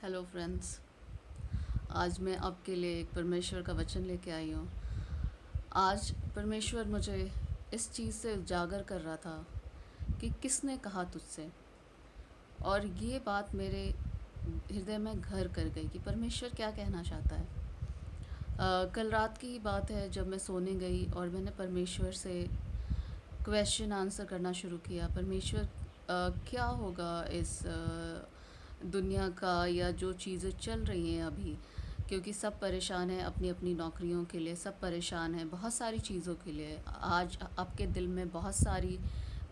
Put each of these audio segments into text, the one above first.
Hello friends. आज मैं आपके लिए एक परमेश्वर का वचन लेके आई हूँ। आज परमेश्वर मुझे इस चीज़ से उजागर कर रहा था कि किसने कहा तुझसे, और ये बात मेरे हृदय में घर कर गई कि परमेश्वर क्या कहना चाहता है। कल रात की बात है जब मैं सोने गई और मैंने परमेश्वर से क्वेश्चन आंसर करना शुरू किया। परमेश्वर, क्या होगा इस दुनिया का, या जो चीज़ें चल रही हैं अभी, क्योंकि सब परेशान हैं अपनी अपनी नौकरियों के लिए, सब परेशान हैं बहुत सारी चीज़ों के लिए। आज आपके दिल में बहुत सारी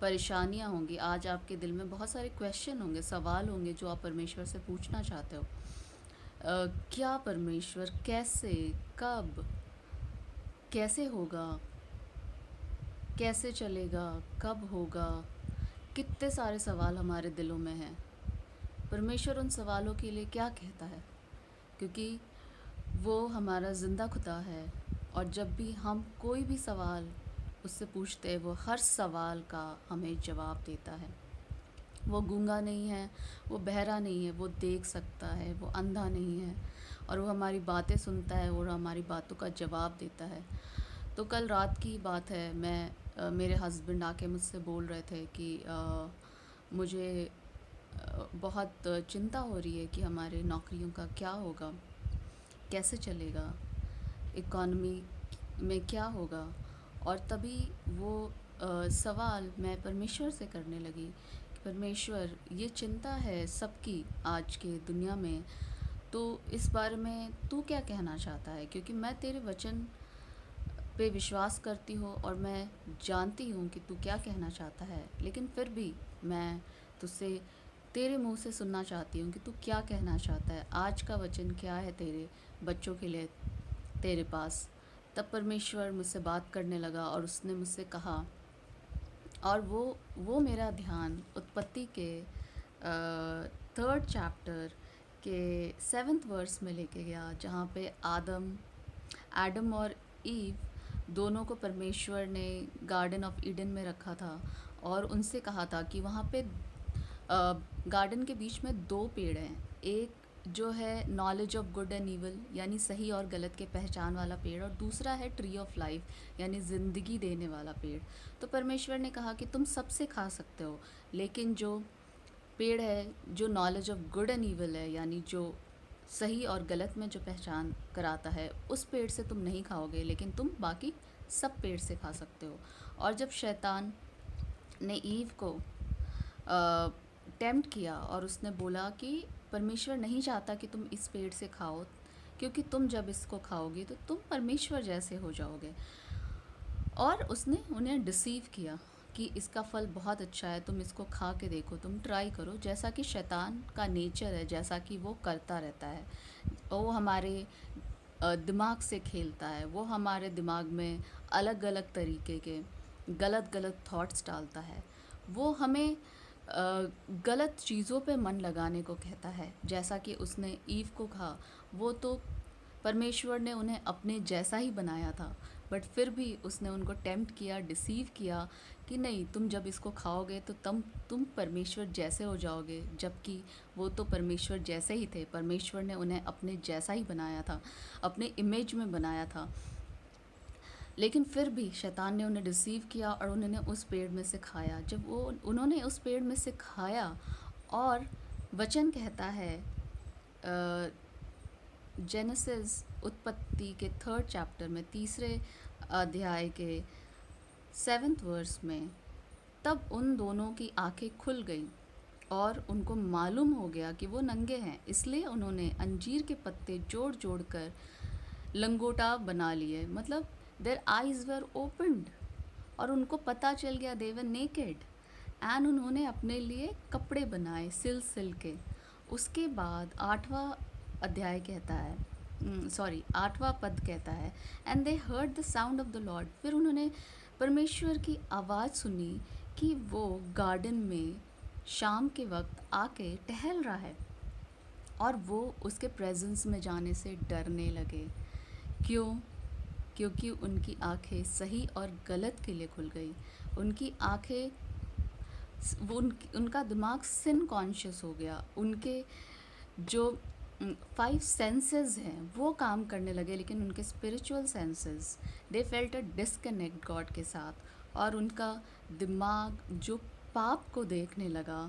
परेशानियां होंगी, आज आपके दिल में बहुत सारे क्वेश्चन होंगे, सवाल होंगे जो आप परमेश्वर से पूछना चाहते हो। क्या परमेश्वर, कैसे, कब, कैसे होगा, कैसे चलेगा, कब होगा, कितने सारे सवाल हमारे दिलों में हैं। परमेश्वर उन सवालों के लिए क्या कहता है, क्योंकि वो हमारा ज़िंदा खुदा है, और जब भी हम कोई भी सवाल उससे पूछते हैं वो हर सवाल का हमें जवाब देता है। वो गूंगा नहीं है, वो बहरा नहीं है, वो देख सकता है, वो अंधा नहीं है, और वो हमारी बातें सुनता है और हमारी बातों का जवाब देता है। तो कल रात की बात है, मेरे हस्बैंड आके मुझसे बोल रहे थे कि मुझे बहुत चिंता हो रही है कि हमारे नौकरियों का क्या होगा, कैसे चलेगा, इकॉनमी में क्या होगा। और तभी वो सवाल मैं परमेश्वर से करने लगी कि परमेश्वर, ये चिंता है सबकी आज के दुनिया में, तो इस बारे में तू क्या कहना चाहता है, क्योंकि मैं तेरे वचन पे विश्वास करती हूँ और मैं जानती हूँ कि तू क्या कहना चाहता है, लेकिन फिर भी मैं तुझसे तेरे मुंह से सुनना चाहती हूँ कि तू क्या कहना चाहता है, आज का वचन क्या है तेरे बच्चों के लिए तेरे पास। तब परमेश्वर मुझसे बात करने लगा और उसने मुझसे कहा, और वो मेरा ध्यान उत्पत्ति के 3rd चैप्टर के 7th वर्स में लेके गया, जहाँ पे एडम और ईव दोनों को परमेश्वर ने गार्डन ऑफ ईडन में रखा था, और उनसे कहा था कि वहाँ पे गार्डन के बीच में दो पेड़ हैं। एक जो है knowledge of good and evil, यानी सही और गलत के पहचान वाला पेड़, और दूसरा है ट्री ऑफ लाइफ, यानी ज़िंदगी देने वाला पेड़। तो परमेश्वर ने कहा कि तुम सबसे खा सकते हो, लेकिन जो पेड़ है जो knowledge of good and evil है, यानी जो सही और गलत में जो पहचान कराता है, उस पेड़ से तुम नहीं खाओगे, लेकिन तुम बाकी सब पेड़ से खा सकते हो। और जब शैतान ने ईव को टेम्प्ट किया और उसने बोला कि परमेश्वर नहीं चाहता कि तुम इस पेड़ से खाओ, क्योंकि तुम जब इसको खाओगे तो तुम परमेश्वर जैसे हो जाओगे, और उसने उन्हें डिसीव किया कि इसका फल बहुत अच्छा है, तुम इसको खा के देखो, तुम ट्राई करो, जैसा कि शैतान का नेचर है, जैसा कि वो करता रहता है। वो हमारे दिमाग से खेलता है, वो हमारे दिमाग में अलग अलग तरीके के गलत गलत थॉट्स डालता है। वो हमें गलत चीज़ों पे मन लगाने को कहता है, जैसा कि उसने ईव को कहा। वो तो परमेश्वर ने उन्हें अपने जैसा ही बनाया था, बट फिर भी उसने उनको टेम्प्ट किया, डिसीव किया कि नहीं, तुम जब इसको खाओगे तो तुम परमेश्वर जैसे हो जाओगे, जबकि वो तो परमेश्वर जैसे ही थे। परमेश्वर ने उन्हें अपने जैसा ही बनाया था, अपने इमेज में बनाया था। लेकिन फिर भी शैतान ने उन्हें डिसीव किया और उन्होंने उस पेड़ में से खाया। जब वो उन्होंने उस पेड़ में से खाया, और वचन कहता है जेनेसिस उत्पत्ति के 3rd चैप्टर में, तीसरे अध्याय के 7th वर्स में, तब उन दोनों की आंखें खुल गईं और उनको मालूम हो गया कि वो नंगे हैं। इसलिए उन्होंने अंजीर के पत्ते जोड़ जोड़ कर लंगोटा बना लिए, मतलब देयर आईज वर ओपन्ड, और उनको पता चल गया दे वर नेकेड, एंड उन्होंने अपने लिए कपड़े बनाए सिल सिल के। उसके बाद 8वां अध्याय कहता है, सॉरी 8वां पद कहता है, and they heard the sound of the Lord. फिर उन्होंने परमेश्वर की आवाज़ सुनी कि वो गार्डन में शाम के वक्त आके टहल रहा है, और वो उसके प्रेजेंस में जाने से डरने लगे। क्यों? क्योंकि उनकी आंखें सही और गलत के लिए खुल गई। उनकी आंखें, उनका दिमाग सिन कॉन्शियस हो गया। उनके जो फाइव सेंसेस हैं वो काम करने लगे, लेकिन उनके spiritual senses they felt a disconnect God के साथ, और उनका दिमाग जो पाप को देखने लगा,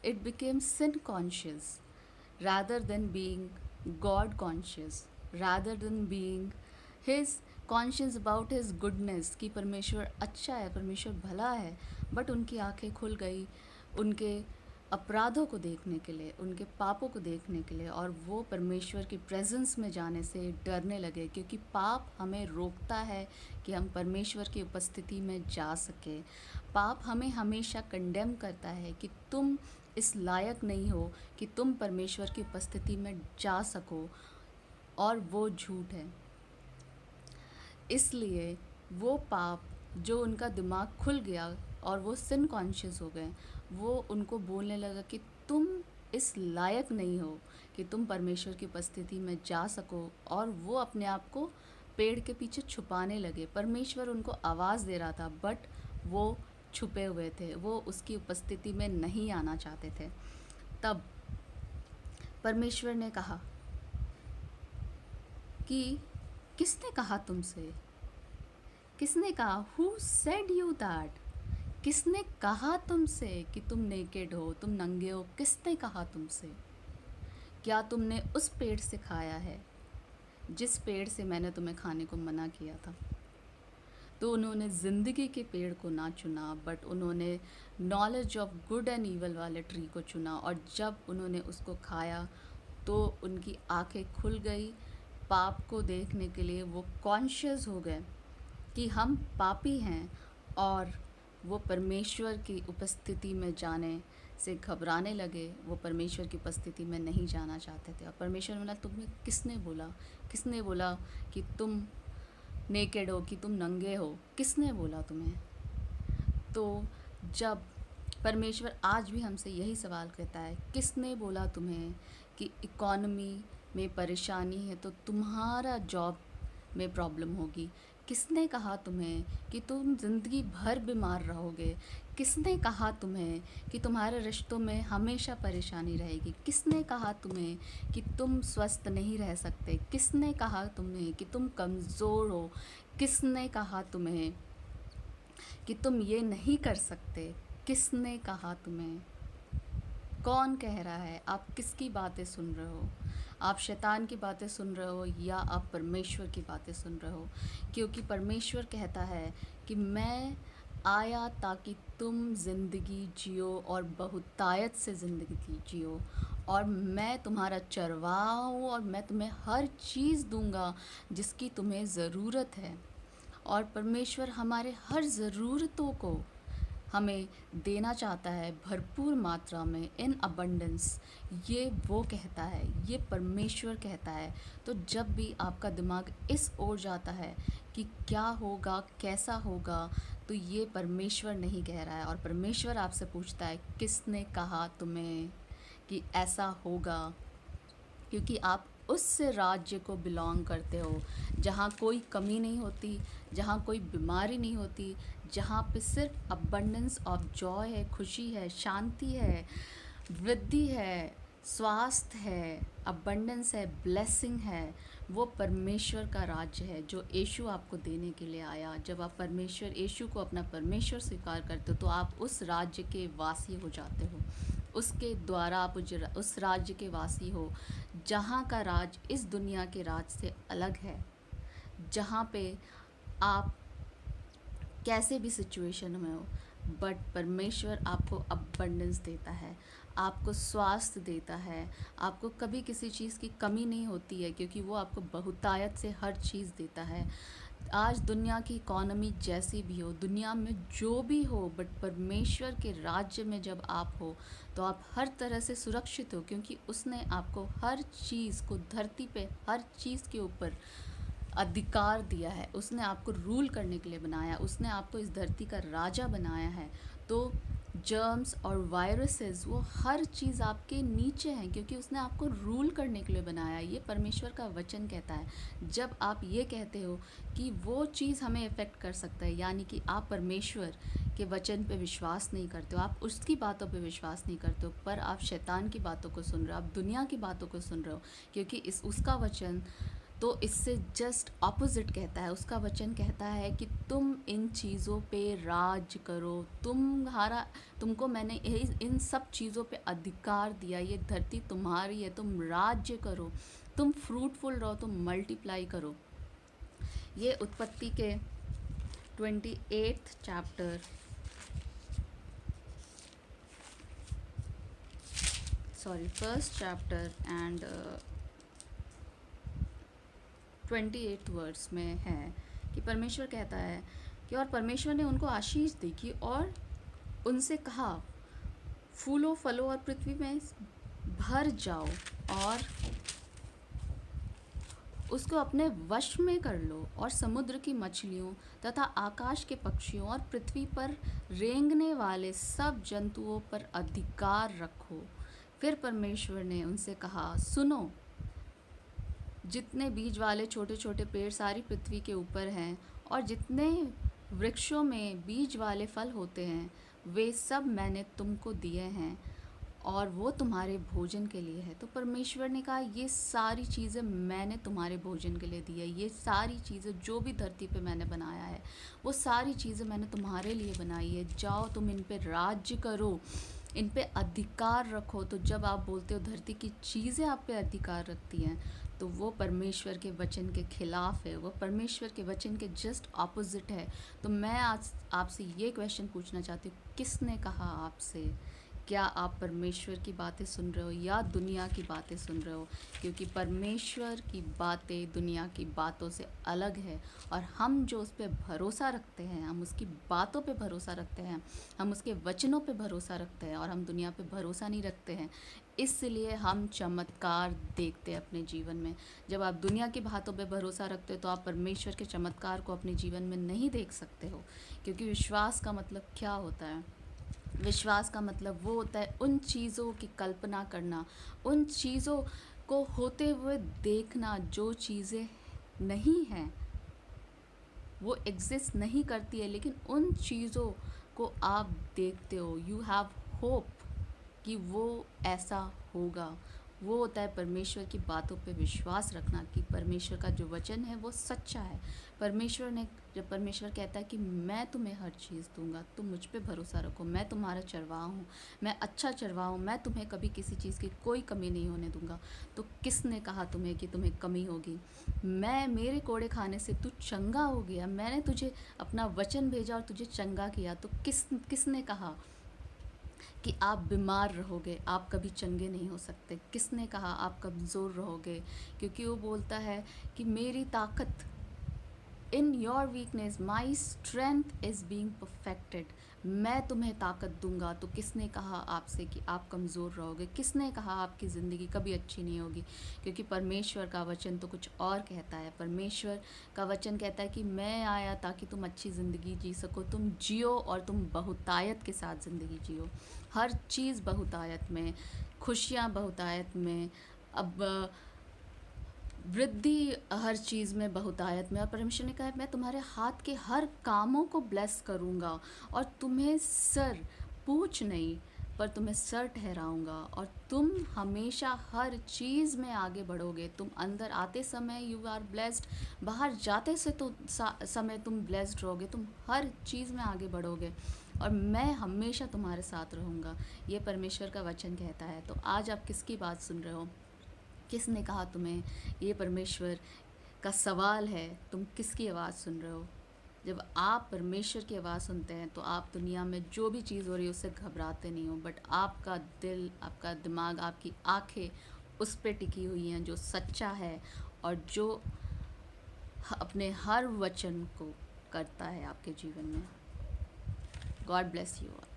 it became sin conscious rather than being God conscious, rather than being his conscious about his goodness कि परमेश्वर अच्छा है, परमेश्वर भला है। बट उनकी आंखें खुल गई उनके अपराधों को देखने के लिए, उनके पापों को देखने के लिए, और वो परमेश्वर की प्रेजेंस में जाने से डरने लगे, क्योंकि पाप हमें रोकता है कि हम परमेश्वर की उपस्थिति में जा सके। पाप हमें हमेशा कंडेम करता है कि तुम इस लायक नहीं हो कि तुम परमेश्वर की उपस्थिति में जा सको, और वो झूठ है। इसलिए वो पाप जो उनका दिमाग खुल गया और वो सिन कॉन्शियस हो गए, वो उनको बोलने लगा कि तुम इस लायक नहीं हो कि तुम परमेश्वर की उपस्थिति में जा सको, और वो अपने आप को पेड़ के पीछे छुपाने लगे। परमेश्वर उनको आवाज़ दे रहा था, बट वो छुपे हुए थे, वो उसकी उपस्थिति में नहीं आना चाहते थे। तब परमेश्वर ने कहा कि किसने कहा तुमसे, किसने कहा, हु सेड यू दैट, किसने कहा तुमसे कि तुम नेकेड हो, तुम नंगे हो, किसने कहा तुमसे? क्या तुमने उस पेड़ से खाया है जिस पेड़ से मैंने तुम्हें खाने को मना किया था? तो उन्होंने ज़िंदगी के पेड़ को ना चुना, बट उन्होंने knowledge of good and evil वाले ट्री को चुना, और जब उन्होंने उसको खाया तो उनकी आंखें खुल गई पाप को देखने के लिए। वो कॉन्शियस हो गए कि हम पापी हैं, और वो परमेश्वर की उपस्थिति में जाने से घबराने लगे। वो परमेश्वर की उपस्थिति में नहीं जाना चाहते थे। और परमेश्वर ने बोला, तुम्हें किसने बोला, किसने बोला कि तुम नेकेड हो, कि तुम नंगे हो, किसने बोला तुम्हें? तो जब परमेश्वर आज भी हमसे यही सवाल करता है, किसने बोला तुम्हें कि इकॉनमी में परेशानी है तो तुम्हारा जॉब में प्रॉब्लम होगी? किसने कहा तुम्हें कि तुम ज़िंदगी भर बीमार रहोगे? किसने कहा तुम्हें कि तुम्हारे रिश्तों में हमेशा परेशानी रहेगी? किसने कहा तुम्हें कि तुम स्वस्थ नहीं रह सकते? किसने कहा तुम्हें कि तुम कमज़ोर हो? किसने कहा तुम्हें कि तुम ये नहीं कर सकते? किसने कहा तुम्हें? कौन कह रहा है? आप किसकी बातें सुन रहे हो? आप शैतान की बातें सुन रहे हो या आप परमेश्वर की बातें सुन रहे हो? क्योंकि परमेश्वर कहता है कि मैं आया ताकि तुम ज़िंदगी जियो और बहुतायत से ज़िंदगी जियो, और मैं तुम्हारा चरवाहा हूँ, और मैं तुम्हें हर चीज़ दूंगा जिसकी तुम्हें ज़रूरत है। और परमेश्वर हमारे हर ज़रूरतों को हमें देना चाहता है भरपूर मात्रा में, इन अबंडेंस। ये वो कहता है, ये परमेश्वर कहता है। तो जब भी आपका दिमाग इस ओर जाता है कि क्या होगा, कैसा होगा, तो ये परमेश्वर नहीं कह रहा है। और परमेश्वर आपसे पूछता है, किसने कहा तुम्हें कि ऐसा होगा? क्योंकि आप उस राज्य को बिलोंग करते हो जहाँ कोई कमी नहीं होती, जहाँ कोई बीमारी नहीं होती, जहाँ पे सिर्फ अबंडेंस ऑफ जॉय है, खुशी है, शांति है, वृद्धि है, स्वास्थ्य है, अबंडेंस है, ब्लेसिंग है। वो परमेश्वर का राज्य है जो यीशु आपको देने के लिए आया। जब आप परमेश्वर यीशु को अपना परमेश्वर स्वीकार करते हो तो आप उस राज्य के वासी हो जाते हो। उसके द्वारा आप उस राज्य के वासी हो जहाँ का राज इस दुनिया के राज से अलग है, जहाँ पे आप कैसे भी सिचुएशन में हो, बट परमेश्वर आपको अबंडेंस देता है, आपको स्वास्थ्य देता है, आपको कभी किसी चीज़ की कमी नहीं होती है, क्योंकि वो आपको बहुतायत से हर चीज़ देता है। आज दुनिया की इकॉनमी जैसी भी हो, दुनिया में जो भी हो, बट परमेश्वर के राज्य में जब आप हो तो आप हर तरह से सुरक्षित हो, क्योंकि उसने आपको हर चीज़ को, धरती पे हर चीज़ के ऊपर अधिकार दिया है। उसने आपको रूल करने के लिए बनाया, उसने आपको इस धरती का राजा बनाया है। तो जर्म्स और वायरसेस, वो हर चीज़ आपके नीचे हैं, क्योंकि उसने आपको रूल करने के लिए बनाया। ये परमेश्वर का वचन कहता है। जब आप ये कहते हो कि वो चीज़ हमें इफ़ेक्ट कर सकता है, यानी कि आप परमेश्वर के वचन पे विश्वास नहीं करते हो, आप उसकी बातों पे विश्वास नहीं करते हो, पर आप शैतान की बातों को सुन रहे हो, आप दुनिया की बातों को सुन रहे हो, क्योंकि उसका वचन तो इससे जस्ट ऑपोजिट कहता है। उसका वचन कहता है कि तुम इन चीज़ों पे राज करो, तुमको मैंने इन सब चीज़ों पे अधिकार दिया, ये धरती तुम्हारी है, तुम राज्य करो, तुम फ्रूटफुल रहो, तुम मल्टीप्लाई करो। ये उत्पत्ति के 28th chapter, first chapter and 28th verse में है कि परमेश्वर कहता है कि और परमेश्वर ने उनको आशीष दी कि और उनसे कहा, फूलो फलो और पृथ्वी में भर जाओ और उसको अपने वश में कर लो, और समुद्र की मछलियों तथा आकाश के पक्षियों और पृथ्वी पर रेंगने वाले सब जंतुओं पर अधिकार रखो। फिर परमेश्वर ने उनसे कहा, सुनो, जितने बीज वाले छोटे छोटे पेड़ सारी पृथ्वी के ऊपर हैं, और जितने वृक्षों में बीज वाले फल होते हैं, वे सब मैंने तुमको दिए हैं, और वो तुम्हारे भोजन के लिए है। तो परमेश्वर ने कहा, ये सारी चीज़ें मैंने तुम्हारे भोजन के लिए दी है। ये सारी चीज़ें जो भी धरती पे मैंने बनाया है, वो सारी चीज़ें मैंने तुम्हारे लिए बनाई है। जाओ, तुम इन पे राज्य करो, इन पे अधिकार रखो। तो जब आप बोलते हो धरती की चीज़ें आप पे अधिकार रखती हैं, तो वो परमेश्वर के वचन के खिलाफ है, वो परमेश्वर के वचन के जस्ट ऑपोजिट है। तो मैं आज आपसे ये क्वेश्चन पूछना चाहती हूँ, किसने कहा आपसे? क्या आप परमेश्वर की बातें सुन रहे हो या दुनिया की बातें सुन रहे हो? क्योंकि परमेश्वर की बातें दुनिया की बातों से अलग है, और हम जो उस पर भरोसा रखते हैं, हम उसकी बातों पे भरोसा रखते हैं, हम उसके वचनों पे भरोसा रखते हैं, और हम दुनिया पे भरोसा नहीं रखते हैं। इसलिए हम चमत्कार देखते हैं अपने जीवन में। जब आप दुनिया की बातों पे भरोसा रखते हो, तो आप परमेश्वर के चमत्कार को अपने जीवन में नहीं देख सकते हो। क्योंकि विश्वास का मतलब क्या होता है? विश्वास का मतलब वो होता है उन चीज़ों की कल्पना करना, उन चीज़ों को होते हुए देखना जो चीज़ें नहीं हैं, वो एग्जिस्ट नहीं करती है, लेकिन उन चीज़ों को आप देखते हो। यू हैव होप कि वो ऐसा होगा। वो होता है परमेश्वर की बातों पे विश्वास रखना, कि परमेश्वर का जो वचन है वो सच्चा है। जब परमेश्वर कहता है कि मैं तुम्हें हर चीज़ दूंगा, तुम मुझ पे भरोसा रखो, मैं तुम्हारा चरवाहा हूँ, मैं अच्छा चरवाहा हूँ, मैं तुम्हें कभी किसी चीज़ की कोई कमी नहीं होने दूंगा, तो किसने कहा तुम्हें कि तुम्हें कमी होगी? मेरे कोड़े खाने से तू चंगा हो गया, मैंने तुझे अपना वचन भेजा और तुझे चंगा किया। तो किसने कहा कि आप बीमार रहोगे, आप कभी चंगे नहीं हो सकते? किसने कहा आप कमज़ोर रहोगे? क्योंकि वो बोलता है कि मेरी ताकत, in your weakness my strength is being perfected. मैं तुम्हें ताकत दूंगा। तो किसने कहा आपसे कि आप कमज़ोर रहोगे? किसने कहा आपकी ज़िंदगी कभी अच्छी नहीं होगी? क्योंकि परमेश्वर का वचन तो कुछ और कहता है। परमेश्वर का वचन कहता है कि मैं आया ताकि तुम अच्छी ज़िंदगी जी सको, तुम जियो और तुम बहुतायत के साथ ज़िंदगी जियो। हर चीज़ बहुतायत में, खुशियाँ बहुतायत में, अब वृद्धि हर चीज़ में बहुतायत में। और परमेश्वर ने कहा है, मैं तुम्हारे हाथ के हर कामों को ब्लेस करूँगा, और तुम्हें पूछ नहीं पर तुम्हें सर ठहराऊँगा, और तुम हमेशा हर चीज़ में आगे बढ़ोगे। तुम अंदर आते समय यू आर ब्लेस्ड, बाहर जाते से तो समय तुम ब्लेस्ड रहोगे, तुम हर चीज़ में आगे बढ़ोगे, और मैं हमेशा तुम्हारे साथ रहूँगा। ये परमेश्वर का वचन कहता है। तो आज आप किसकी बात सुन रहे हो? किसने कहा तुम्हें? ये परमेश्वर का सवाल है, तुम किसकी आवाज़ सुन रहे हो? जब आप परमेश्वर की आवाज़ सुनते हैं, तो आप दुनिया में जो भी चीज़ हो रही है उससे घबराते नहीं हो, बट आपका दिल, आपका दिमाग, आपकी आंखें उस पे टिकी हुई हैं जो सच्चा है, और जो अपने हर वचन को करता है आपके जीवन में। God bless you all.